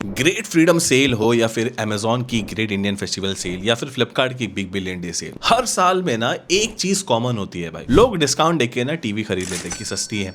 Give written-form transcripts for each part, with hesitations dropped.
Great freedom cell हो या फिर अमेजॉन की ग्रेट इंडियन फेस्टिवल सेल या फिर फ्लिपकार्ट की बिग बिलियन डे सेल, हर साल में ना एक चीज कॉमन होती है भाई। लोग डिस्काउंट देख के ना टीवी खरीद लेते हैं कि सस्ती है।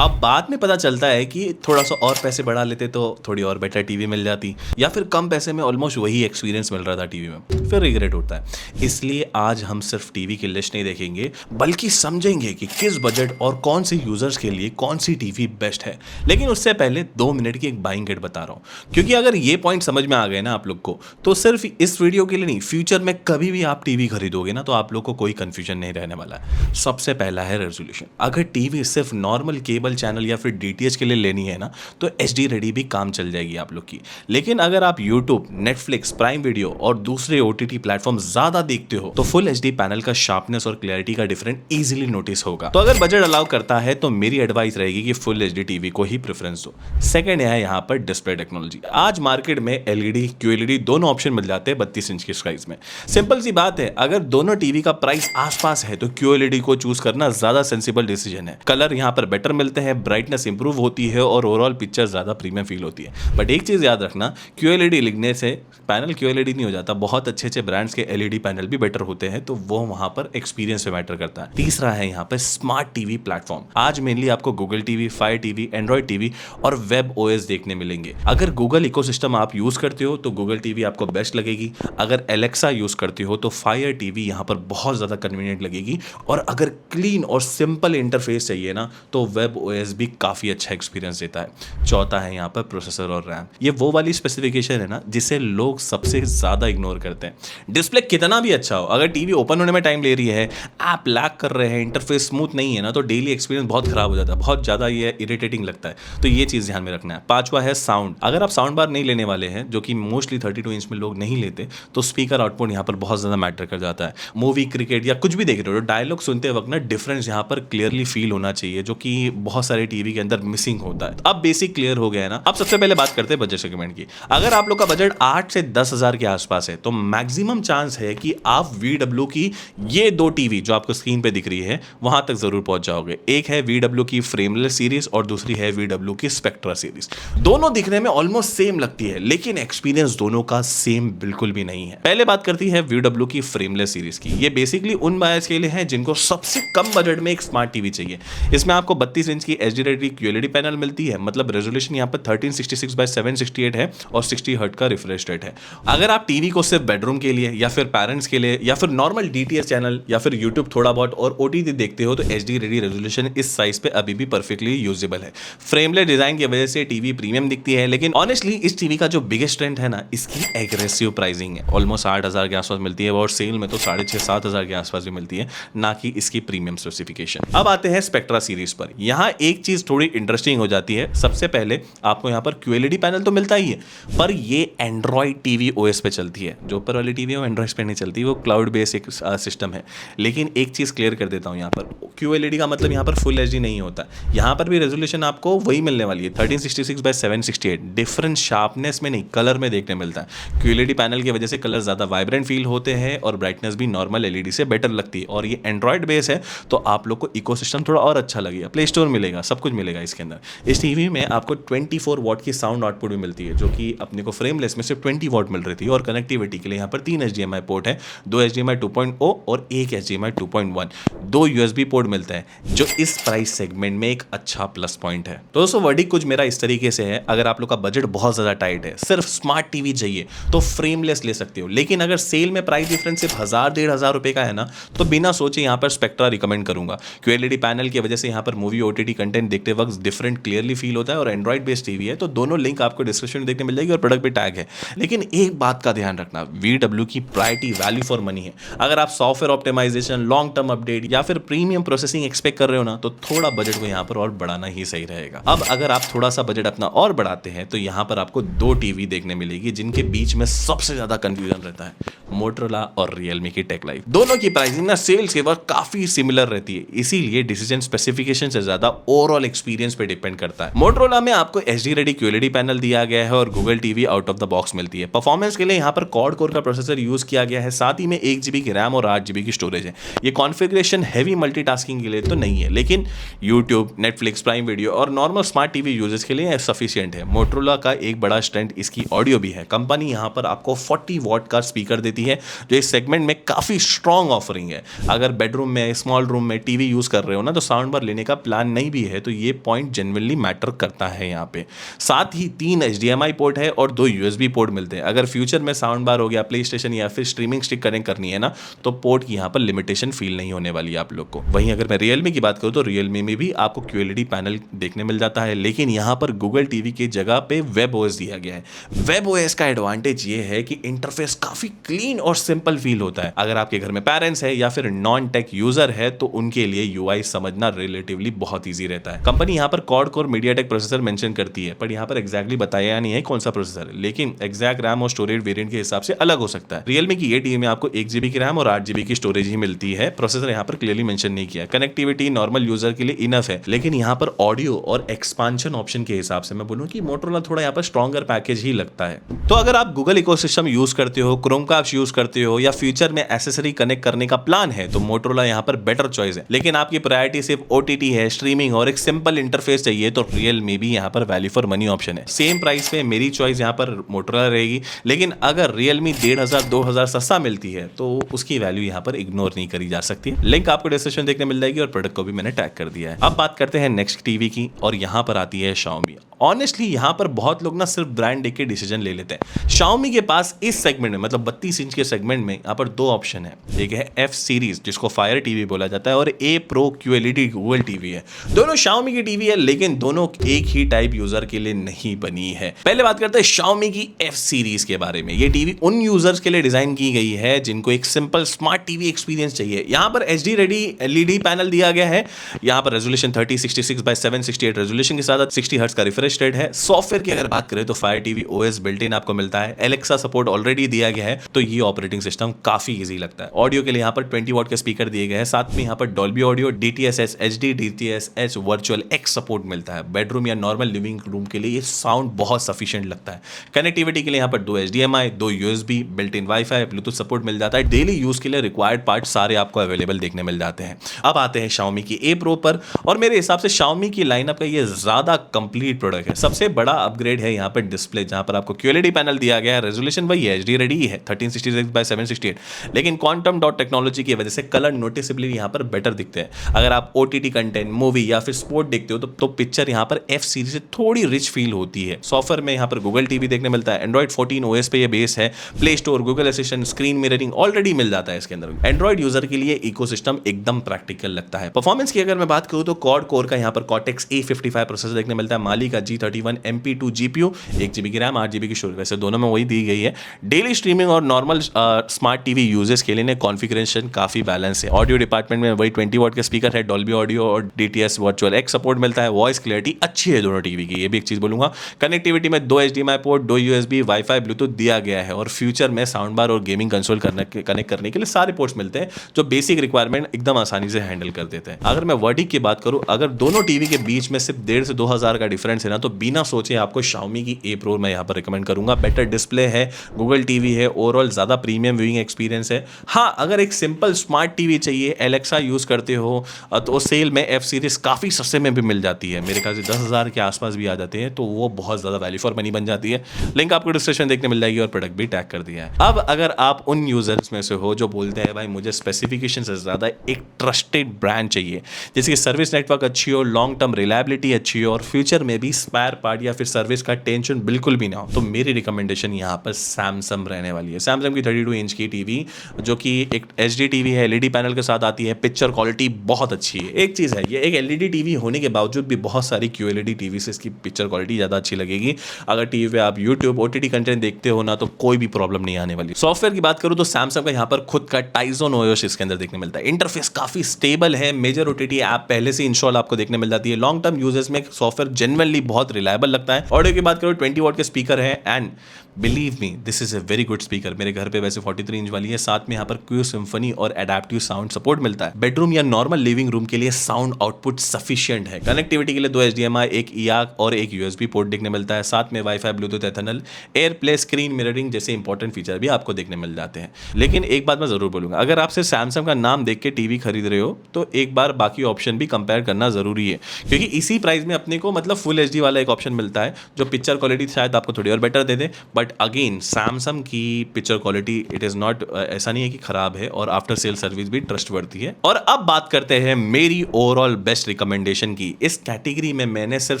अब बाद में पता चलता है कि थोड़ा सा और पैसे बढ़ा लेते तो थोड़ी और बेटर टीवी मिल जाती, या फिर कम पैसे में ऑलमोस्ट वही एक्सपीरियंस मिल रहा था टीवी में, फिर रिग्रेट होता है। इसलिए आज हम सिर्फ टीवी की लिस्ट नहीं देखेंगे, बल्कि समझेंगे कि किस बजट और कौन से यूजर्स के लिए कौन सी टीवी बेस्ट है। लेकिन उससे पहले 2 मिनट की एक बाइंग गाइड बता रहा हूँ, क्योंकि अगर ये पॉइंट समझ में आ गए ना आप लोग को, तो सिर्फ इस वीडियो के लिए नहीं, फ्यूचर में कभी भी आप टीवी खरीदोगे ना तो आप लोग को कोई कंफ्यूजन नहीं रहने वाला है। सबसे पहला है रेजोल्यूशन। अगर टीवी सिर्फ नॉर्मल केबल चैनल या फिर डीटीएच के लिए लेनी है ना, तो एचडी रेडी भी काम चल जाएगी आप लोग की। लेकिन अगर आप यूट्यूब, नेटफ्लिक्स, प्राइम वीडियो और दूसरे ओटीटी प्लेटफॉर्म ज्यादा देखते हो, तो फुल एचडी पैनल का शार्पनेस और क्लैरिटी का डिफरेंस इजीली नोटिस होगा। तो अगर बजट अलाउ करता है तो मेरी एडवाइस रहेगी कि फुल एचडी टीवी को ही प्रेफरेंस दो। सेकंड है यहाँ पर डिस्प्ले टेक्नोलॉजी। आज मार्केट में एलईडी, क्यूएलईडी दोनों ऑप्शन मिल जाते हैं 32 इंच की साइज में। सिंपल सी बात है, अगर दोनों टीवी का प्राइस आसपास है तो क्यूएलईडी को चूज करना ज्यादा सेंसिबल डिसीजन है। कलर यहाँ पर बेटर मिलते हैं, ब्राइटनेस इंप्रूव होती है और ओवरऑल पिक्चर ज्यादा प्रीमियम फील होती है। बट एक चीज याद रखना, क्यूएलईडी लिखने से पैनल क्यूएलईडी नहीं हो जाता। बहुत अच्छे अच्छे ब्रांड्स के एलईडी पैनल भी बेटर होते हैं, तो वो वहां पर एक्सपीरियंस पे मैटर करता है। तीसरा है यहाँ पर स्मार्ट टीवी प्लेटफॉर्म। आज मेनली आपको Google TV, fire TV, Android TV और वेब ओएस देखने मिलेंगे। अगर गूगल इकोसिस्टम आप यूज करते हो तो गूगल टीवी आपको बेस्ट लगेगी। अगर एलेक्सा यूज करते हो तो फायर टीवी यहाँ पर बहुत ज्यादा कन्वीनियंट लगेगी। और अगर क्लीन और सिंपल इंटरफेस चाहिए ना, तो वेब ओएस भी काफी अच्छा एक्सपीरियंस देता है। चौथा है यहाँ पर प्रोसेसर और रैम। ये वो वाली स्पेसिफिकेशन है ना जिसे लोग सबसे ज्यादा इग्नोर करते हैं। डिस्प्ले कितना भी अच्छा हो, अगर टीवी ओपन होने में टाइम ले रही है, ऐप लैग कर रहे हैं, इंटरफेस स्मूथ नहीं है ना, तो डेली एक्सपीरियंस बहुत खराब हो जाता है, बहुत ज्यादा ये इरिटेटिंग लगता है। तो ये चीज ध्यान में रखना है। पांचवा है साउंड। अगर आप साउंड बार नहीं लेने वाले हैं, जो कि मोस्टली 32 इंच में लोग नहीं लेते, तो स्पीकर आउटपुट यहाँ पर बहुत ज्यादा मैटर कर जाता है। मूवी, क्रिकेट या कुछ भी देख रहे हो, डायलॉग सुनते वक्त ना डिफरेंस यहाँ पर क्लियरली फील होना चाहिए, जो कि बहुत सारे टीवी के अंदर मिसिंग होता है। अब बेसिक क्लियर हो गया है ना। अब सबसे पहले बात करते हैं बजट सेगमेंट की। अगर आप लोग का बजट 8 से 10 हजार के आसपास है, तो मैक्सिमम चांस है कि आप VW की ये 2 टीवी जो आपको स्क्रीन पे दिख रही है वहां तक जरूर पहुंच जाओगे। एक है VW की फ्रेमलेस सीरीज और दूसरी है VW की स्पेक्ट्रा सीरीज। दोनों दिखने में ऑलमोस्ट सेम लगती है, लेकिन एक्सपीरियंस दोनों का सेम बिल्कुल भी नहीं है। पहले बात करती है VW की फ्रेमलेस सीरीज की। ये बेसिकली उन बायर्स के लिए है जिनको सबसे कम बजट में एक स्मार्ट टीवी चाहिए। इसमें आपको 32 इंच की एचडी रेडी क्यूएलईडी पैनल मिलती है, मतलब रेजोल्यूशन यहाँ पर 1366x768 है और 60 हर्ट्ज का रिफ्रेश रेट है। अगर आप टीवी को सिर्फ बेडरूम के लिए या फिर पेरेंट्स के लिए या फिर नॉर्मल डीटीएच चैनल या फिर यूट्यूब थोड़ा बहुत और ओटीटी देखते हो, तो एचडी रेडी रेजोल्यूशन इस साइज पे अभी भी परफेक्टली यूजेबल है। फ्रेमलेस डिजाइन की वजह से टीवी प्रीमियम दिखती है, लेकिन ऑनेस्टली इस टीवी का जो बिगेस्ट स्ट्रेंथ है ना, इसकी एग्रेसिव प्राइसिंग है। ऑलमोस्ट 8,000 के आसपास मिलती है और सेल में तो 6,500-7,000 के आसपास भी मिलती है, ना कि इसकी प्रीमियम स्पेसिफिकेशन। अब आते हैं स्पेक्ट्रा सीरीज पर। यहाँ एक चीज थोड़ी इंटरेस्टिंग हो जाती है। सबसे पहले आपको यहाँ पर क्यूएलईडी पैनल तो मिलता ही है, पर ये एंड्रॉइड टीवी ओएस पे चलती है। जो ऊपर वाली टीवी है वो एंड्रॉइड पे नहीं चलती, वो क्लाउड बेस्ड एक सिस्टम है। लेकिन एक चीज क्लियर कर देता हूँ, यहाँ पर क्यूएलईडी का मतलब यहाँ पर फुल एचडी नहीं होता। यहाँ पर भी रेजोल्यूशन आपको वही मिलने वाली है, 1366x768। डिफरेंस शार्पनेस में नहीं, कलर में देखने मिलता है। क्यूएलईडी पैनल की वजह से कलर ज्यादा वाइब्रेंट फील होते हैं और ब्राइटनेस भी नॉर्मल एलईडी से बेटर लगती है। और ये एंड्रॉइड बेस है, तो आप लोग को इकोसिस्टम थोड़ा और अच्छा लगेगा। प्ले स्टोर मिलेगा, सब कुछ मिलेगा इसके अंदर। इस टीवी में आपको 24 वॉट की साउंड आउटपुट भी मिलती है, जो कि अपने को फ्रेमलेस में सिर्फ 20 वॉट मिल रही थी। और कनेक्टिविटी के लिए यहाँ पर 3 HDMI पोर्ट है, 2 HDMI 2.0 और 1 HDMI 2.1। 2 USB पोर्ट मिलते हैं, जो इस प्राइस सेगमेंट में एक अच्छा प्लस पॉइंट है। तो दोस्तों वर्डिक कुछ मेरा इस तरीके से है। अगर आप लोग का बजट बहुत ज्यादा टाइट है, सिर्फ स्मार्ट टीवी चाहिए, तो फ्रेमलेस ले सकते हो। लेकिन अगर सेल में प्राइस डिफरेंस सिर्फ 1,000-1,500 रुपए का है ना, तो बिना सोचे यहाँ पर स्पेक्ट्रा रिकमेंड करूंगा। क्यूएलईडी पैनल की वजह से यहाँ पर मूवी ओटीटी कंटेंट देखते वक्त डिफरेंट क्लियरली फील होता है और एंड्रॉइड बेस्ड टीवी है, तो दोनों लिंक आपको डिस्क्रिप्शन में देखने मिल जाएगी और प्रोडक्ट पे टैग है। लेकिन एक बात का ध्यान रखना, VW की प्रायोरिटी वैल्यू फॉर मनी है। अगर आप software optimisation, long term update या फिर प्रीमियम प्रोसेसिंग एक्सपेक्ट कर रहे हो ना, तो थोड़ा बजट को यहाँ पर और बढ़ाना ही सही रहेगा। अब अगर आप थोड़ा सा बजट अपना और बढ़ाते हैं, तो यहाँ पर आपको 2 टीवी देखने मिलेगी जिनके बीच में सबसे ज्यादा कंफ्यूजन रहता है, मोटरोला और रियलमी की टेक लाइफ। दोनों की प्राइसिंग ना सेल्स के वक्त काफी सिमिलर रहती है, इसीलिए डिसीजन स्पेसिफिकेशन से ज्यादा ओवरऑल एक्सपीरियंस पे डिपेंड करता है। मोटरोला में आपको एचडी रेडी क्यूएलईडी पैनल दिया गया है और Google TV out of the box मिलती है। परफॉर्मेंस के लिए यहाँ पर क्वाड कोर का प्रोसेसर यूज किया गया है, साथ ही में 1 GB की रैम और 8 GB की स्टोरेज है। ये कॉन्फ़िगरेशन हैवी मल्टीटास्किंग के लिए तो नहीं है, लेकिन यूट्यूब, नेटफ्लिक्स, प्राइम वीडियो और नॉर्मल स्मार्ट टीवी यूजर्स के लिए सफिशिएंट है। मोटरोला का एक बड़ा स्ट्रेंथ इसकी ऑडियो भी है। कंपनी यहाँ पर आपको 40 वॉट का स्पीकर देती है, जो इस सेगमेंट में काफ़ी स्ट्रॉन्ग ऑफरिंग है। अगर बेडरूम में, स्मॉल रूम में टीवी यूज़ कर रहे हो ना, तो साउंड बार लेने का प्लान नहीं भी है, तो ये पॉइंट जेन्युइनली मैटर करता है यहाँ पे। साथ ही 3 HDMI पोर्ट है और 2 USB पोर्ट मिलते हैं। अगर फ्यूचर में साउंड बार हो गया, प्ले स्टेशन या फिर स्ट्रीमिंग स्टिक कनेक्ट करनी है ना, तो पोर्ट की यहाँ पर लिमिटेशन फील नहीं होने वाली है आप लोग को। वहीं अगर मैं रियलमी की बात करूँ तो रियलमी में भी आपको QLED पैनल देखने मिल जाता है, लेकिन यहाँ पर गूगल टीवी की जगह पे वेब OS दिया गया है। वेब OS का एडवांटेज ये है कि इंटरफेस काफी क्लीन और सिंपल फील होता है। अगर आपके घर में पेरेंट्स है या फिर नॉन टेक यूजर है तो उनके लिए UI समझना रिलेटिवली बहुत ईजी रहता है। कंपनी यहाँ पर quad core MediaTek processor mention करती है, पर यहाँ पर एग्जैक्टली बताया नहीं है कौन सा प्रोसेसर है, लेकिन एग्जैक्ट रैम और स्टोरेज वेरिएंट के हिसाब से अलग हो सकता है। रियलमी की ये टीवी में आपको 1 GB की रैम और 8 GB की स्टोरेज ही मिलती है। प्रोसेसर यहाँ पर क्लियरली मेंशन नहीं किया। कनेक्टिविटी नॉर्मल यूजर के लिए इनफ है, लेकिन यहाँ पर ऑडियो और एक्सपांशन ऑप्शन के हिसाब से मैं बोलूँ कि मोटरोला थोड़ा यहाँ पर स्ट्रॉन्गर पैकेज ही लगता है। तो अगर आप गूगल इकोसिस्टम यूज करते हो, क्रोमकास्ट यूज करते हो या फ्यूचर में एसेसरी कनेक्ट करने का प्लान है, तो मोटरोला यहाँ पर बेटर चॉइस है। लेकिन आपकी प्रायोरिटी सिर्फ OTT है, स्ट्रीमिंग और एक सिंपल इंटरफेस चाहिए, तो रियलमी भी यहाँ पर वैल्यू फॉर मनी ऑप्शन है। सेम प्राइस पे मेरी चॉइस यहाँ पर मोटरोला रहेगी, लेकिन अगर रियलमी 1500-2000 सस्ता मिलती है तो उसकी वैल्यू यहाँ पर इग्नोर नहीं करी जा सकती। लिंक आपको डिस्क्रिप्शन देखने मिल जाएगी और प्रोडक्ट को भी मैंने टैग कर दिया है। अब बात करते हैं नेक्स्ट टीवी की, और यहाँ पर आती है Xiaomi। ऑनेस्टली यहाँ पर बहुत लोग ना सिर्फ ब्रांड देख के डिसीजन ले लेते हैं। Xiaomi के पास इस सेगमेंट में, मतलब 32 इंच के सेगमेंट में, यहाँ पर 2 ऑप्शन है। एक है F सीरीज जिसको फायर टीवी बोला जाता है, और A Pro QLED Google TV है। दोनों Xiaomi की टीवी है, लेकिन दोनों एक ही टाइप यूजर के लिए नहीं बनी है। पहले बात करते हैं Xiaomi की F सीरीज के बारे में। ये टीवी उन यूजर्स के लिए डिजाइन की गई है जिनको एक सिंपल स्मार्ट टीवी एक्सपीरियंस चाहिए। यहाँ पर HD रेडी LED पैनल दिया गया है। यहाँ पर रेजोल्यूशन 3066x768 रेजोल्यूशन के साथ 60 हर्ट्ज का रिफ्रेश रेट है। सॉफ्टवेयर की अगर बात करें तो fire TV OS built in आपको मिलता है। एलेक्सा सपोर्ट ऑलरेडी दिया गया है, तो ये ऑपरेटिंग सिस्टम काफी इजी लगता है। ऑडियो के लिए यहाँ पर 20 वॉट के स्पीकर दिए गए हैं, साथ में यहाँ पर Dolby audio, DTSS HD, DTSS virtual X support मिलता है। बेडरूम या नॉर्मल लिविंग रूम के लिए ये साउंड बहुत सफिशिएंट लगता है। कनेक्टिविटी के लिए यहाँ पर 2 HDMI, 2 USB, built in wifi, bluetooth support मिल जाता है। डेली यूज के लिए रिक्वायर्ड पार्ट सारे आपको अवेलेबल देखने मिल जाते हैं। अब आते हैं Xiaomi की A Pro पर, और मेरे हिसाब से Xiaomi की लाइनअप का ये ज्यादा कंप्लीट प्रोडक्ट है। सबसे बड़ा अपग्रेड है यहाँ पर डिस्प्ले, जहाँ पर आपको QLED पैनल दिया गया है। रेजोल्यूशन वही है, HD रेडी है 1366x768, लेकिन क्वांटम डॉट टेक्नोलॉजी की वजह से कलर नोटिसेबली यहाँ पर बेटर दिखते हैं। अगर आप OTT कंटेंट, मूवी या फिर स्पोर्ट देखते हो तो पिक्चर यहाँ पर F सीरीज से थोड़ी रिच फील होती है। सॉफ्टवेयर में यहाँ पर गूगल टीवी देखने मिलता है। Android 14 OS पे ये बेस है। Play store, Google assistant, screen mirroring already मिल जाता है इसके अंदर। एंड्रॉइड यूजर के लिए इकोसिस्टम एकदम प्रैक्टिकल लगता है। परफॉर्मेंस की अगर मैं बात करूँ तो क्वाड कोर का यहाँ पर Cortex A55 प्रोसेसर देखने मिलता है। माली का G31 MP2 GPU, 1 GB की रैम, 8 GB की स्टोरेज, वैसे दोनों में वही दी गई है। डेली स्ट्रीमिंग और नॉर्मल स्मार्ट टीवी यूजर्स के लिए कॉन्फ़िगरेशन काफी बैलेंस है। ऑडियो डिपार्टमेंट में वही 20 वॉट के स्पीकर है, डॉल्बी ऑडियो और DTS वर्चुअल X सपोर्ट मिलता है। वॉइस क्लियरिटी अच्छी है दोनों टीवी की, ये भी एक चीज बोलूंगा। कनेक्टिविटी में 2 HDMI port, 2 USB, wifi, Bluetooth दिया गया है, और फ्यूचर में साउंड बार और गेमिंग कंसोल कनेक्ट करने के लिए सारे पोर्ट्स मिलते हैं, जो बेसिक रिक्वायरमेंट एकदम आसानी से हैंडल कर देते हैं। अगर मैं वर्डिक की बात करूं, अगर दोनों टीवी के बीच में सिर्फ 1,500 से 2,000 का डिफरेंस है ना, तो बिना सोचे आपको Xiaomi की A Pro मैं यहाँ पर रिकमेंड करूंगा। बेटर डिस्प्ले है, गूगल टीवी है, ओवरऑल ज्यादा प्रीमियम व्यूइंग एक्सपीरियंस है। हाँ, अगर एक सिंपल स्मार्ट टीवी चाहिए, एलेक्सा यूज करते हो, तो सेल में F सीरीज काफी सस्ते में भी मिल जाती है। मेरे ख्याल से 10,000 के आसपास भी आ जाते हैं, तो वो बहुत ज्यादा वैल्यू फॉर मनी बन जाती है। लिंक आपको डिस्क्रिप्शन देखने मिल जाएगी और प्रोडक्ट भी टैग कर दिया है। अब अगर आप उन यूजर्स में से हो जो बोलते हैं भाई मुझे स्पेसिफिकेशन से ज्यादा एक ट्रस्टेड ब्रांड चाहिए, जिसकी सर्विस नेटवर्क अच्छी हो, लॉन्ग टर्म रिलायबिलिटी अच्छी हो, और फ्यूचर में भी स्पेयर पार्ट या फिर सर्विस का टेंशन बिल्कुल भी ना हो, तो मेरी रिकमेंडेशन यहाँ पर सैमसंग रहने वाली है। सैमसंग की 32 इंच की टीवी, जो कि एक HD टीवी है, LED पैनल के साथ आती है। पिक्चर क्वालिटी बहुत अच्छी है। एक चीज है, ये एक LED टीवी होने के बावजूद भी बहुत सारी QLED टीवी से इसकी पिक्चर क्वालिटी ज्यादा अच्छी लगेगी। अगर टीवी पे आप यूट्यूब, OTT कंटेंट देखते हो ना, तो कोई भी प्रॉब्लम नहीं आने वाली। सॉफ्टवेयर की बात करूं तो सैमसंग का यहाँ पर खुद का टाइजन OS इसके अंदर देखने मिलता है। इंटरफेस काफी स्टेबल है। मेजर OTT ऐप पहले से इंस्टॉल आपको देखने मिल जाती है। लॉन्ग टर्म यूजर्स में सॉफ्टवेयर जेन्युइनली बहुत रिलायबल लगता है। ऑडियो की बात करो, 20 वॉट के स्पीकर है, and believe me this is a very good speaker. मेरे घर पे वैसे 43 इंच वाली है। साथ में यहाँ पर क्यू सिम्फनी और एडेप्टिव साउंड सपोर्ट मिलता है। बेडरूम या नॉर्मल लिविंग रूम के लिए साउंड आउटपुट सफिशिएंट है। कनेक्टिविटी के लिए 2 HDMI, एक EAC और एक USB पोर्ट देखने मिलता है। साथ में wifi, bluetooth, ethernet, air play, screen mirroring जैसे इंपॉर्टेंट फीचर भी आपको देखने मिल जाते हैं। लेकिन एक बात मैं ज़रूर बोलूँगा, अगर आप सिर्फ सैमसंग का नाम देख के टीवी खरीद रहे हो तो एक बार बाकी ऑप्शन भी कंपेयर करना ज़रूरी है, क्योंकि इसी प्राइस में अपने को मतलब फुल एचडी वाला एक ऑप्शन मिलता है जो पिक्चर क्वालिटी शायद आपको थोड़ी और बेटर दे दे। बट अगेन सैमसंग की picture quality it is not, ऐसा नहीं है कि ख़राब है, और आफ्टर सेल सर्विस भी ट्रस्टवर्दी है। और अब बात करते हैं मेरी ओवरऑल बेस्ट रिकमेंडेशन की। इस कैटेगरी में मैंने सिर्फ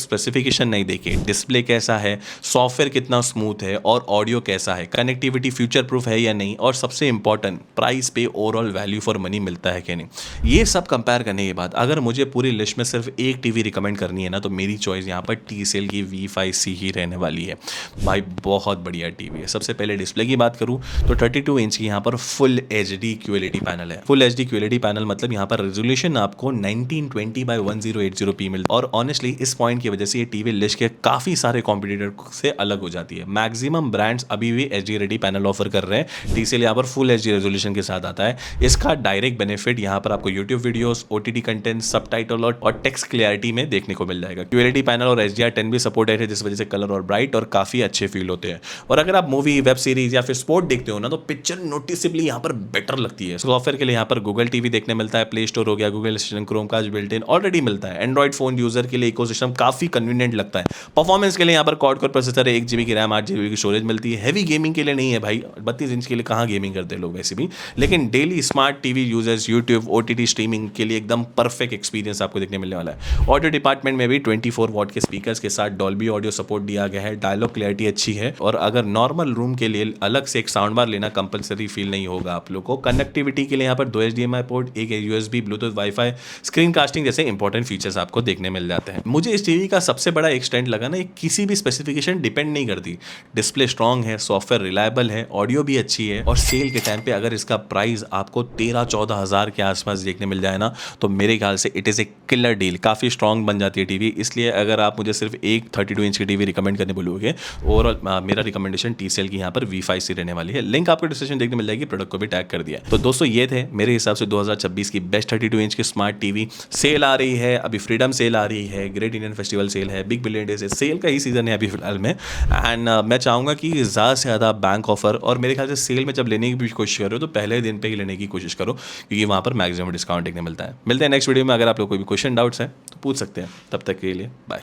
स्पेसिफिकेशन नहीं देखे, डिस्प्ले कैसा है, सॉफ्टवेयर कितना स्मूथ है और ऑडियो कैसा है, कनेक्टिविटी फ्यूचर प्रूफ है या नहीं, और सबसे इंपॉर्टेंट प्राइस पे ओवरऑल वैल्यू फॉर मनी मिलता है कि नहीं। ये सब कंपेयर करने के बाद अगर मुझे पूरी लिस्ट में सिर्फ एक टीवी रिकमेंड करनी है ना, तो मेरी चॉइस यहाँ पर TCL की V5C ही रहने वाली है। भाई बहुत बढ़िया टीवी है। सबसे पहले डिस्प्ले की बात करूँ तो 32 इंच की यहाँ पर फुल HD QLED पैनल है। फुल HD QLED पैनल मतलब यहाँ पर रेजोल्यूशन आपको 1920x1080p मिलता है, और ऑनेस्टली इस पॉइंट की वजह से ये टीवी लिस्ट के काफ़ी सारे कॉम्पिटिटर से अलग हो जाती है। मैक्सिमम ब्रांड्स अभी भी HD रेडी पैनल ऑफर कर रहे हैं, TCL यहाँ पर फुल HD रेजोल्यूशन के साथ आता है। इसका डायरेक्ट बेनिफिट यहाँ पर आपको YouTube videos, OTT content, subtitle और टेक्स्ट क्लियरिटी में देखने को मिल जाएगा। QLED पैनल और HDR10 भी सपोर्टेड है, जिस वजह से कलर और ब्राइट और काफ़ी अच्छे फील होते हैं। और अगर आप मूवी, वेब सीरीज या फिर स्पोर्ट देखते हो ना, तो पिक्चर नोटिसेबली यहाँ पर बेटर लगती है। सॉफ्टवेयर के लिए यहाँ पर गूगल टीवी देखने मिलता है, प्ले स्टोर हो गया, Google assistant, Chromecast built in already मिलता है। एंड्रॉइड फोन यूजर के लिए इकोसिस्टम काफी कन्वीनियंट लगता है। परफॉर्मेंस के लिए यहाँ पर क्वाड कोर प्रोसेसर है, 1 GB की रैम, 8 GB की स्टोरेज मिलती है। हैवी गेमिंग के लिए नहीं है भाई, 32 इंच के लिए कहाँ गेमिंग करते हैं लोग वैसे भी, लेकिन daily smart TV users, YouTube, OTT streaming के लिए एकदम परफेक्ट एक्सपीरियंस आपको देखने मिलने वाला है। ऑडियो डिपार्टमेंट में भी 24 वॉट के स्पीकर्स के साथ डॉल्बी ऑडियो सपोर्ट दिया गया है। डायलॉग क्लैरिटी अच्छी है, और अगर नॉर्मल रूम के लिए अलग से एक साउंड बार लेना कंपलसरी फील नहीं होगा आप लोग को। कनेक्टिविटी के लिए यहाँ पर 2 HDMI पोर्ट, एक USB, Bluetooth, wifi, screen casting जैसे इंपॉर्टेंट फीचर्स आपको देखने मिल जाते हैं। मुझे इस टीवी का सबसे बड़ा एक्सटेंट लगा ना, किसी भी स्पेसिफिकेशन डिपेंड नहीं करती। डिस्प्ले स्ट्रॉन्ग है, सॉफ्टवेयर रिलायबल है, ऑडियो भी अच्छी है, और सेल के टाइम पे अगर इसका प्राइस आपको 13-14 हज़ार के आसपास देखने मिल जाए ना, तो मेरे ख्याल से it is a killer deal. काफ़ी स्ट्रॉन्ग बन जाती है टीवी। इसलिए अगर आप मुझे सिर्फ एक 32 इंच की टीवी रिकमेंड करने बोलोगे, ओवरऑल मेरा रिकमेंडेशन TCL की यहाँ पर V5C रहने वाली है। लिंक आपको डिस्क्रिप्शन देखने मिल जाएगी, प्रोडक्ट को भी टैग कर दिया है। तो दोस्तों ये थे मेरे हिसाब से 2026 की बेस्ट 32 इंच की स्मार्ट टीवी। सेल आ रही है, अभी फ्रीडम सेल आ रही है, ग्रेट इंडियन फेस्टिवल सेल है, बिग बिलियन डेज सेल का ही सीजन है अभी फिलहाल में। एंड मैं चाहूँगा कि ज़्यादा से ज़्यादा बैंक ऑफर, और मेरे ख्याल से सेल में जब लेने की भी कोशिश करो तो पहले दिन पे ही लेने की कोशिश करो, क्योंकि वहाँ पर मैक्सिमम डिस्काउंट देखने मिलता है। मिलते हैं नेक्स्ट वीडियो में। अगर आप लोग कोई भी क्वेश्चन, डाउट्स हैं तो पूछ सकते हैं। तब तक के लिए बाय।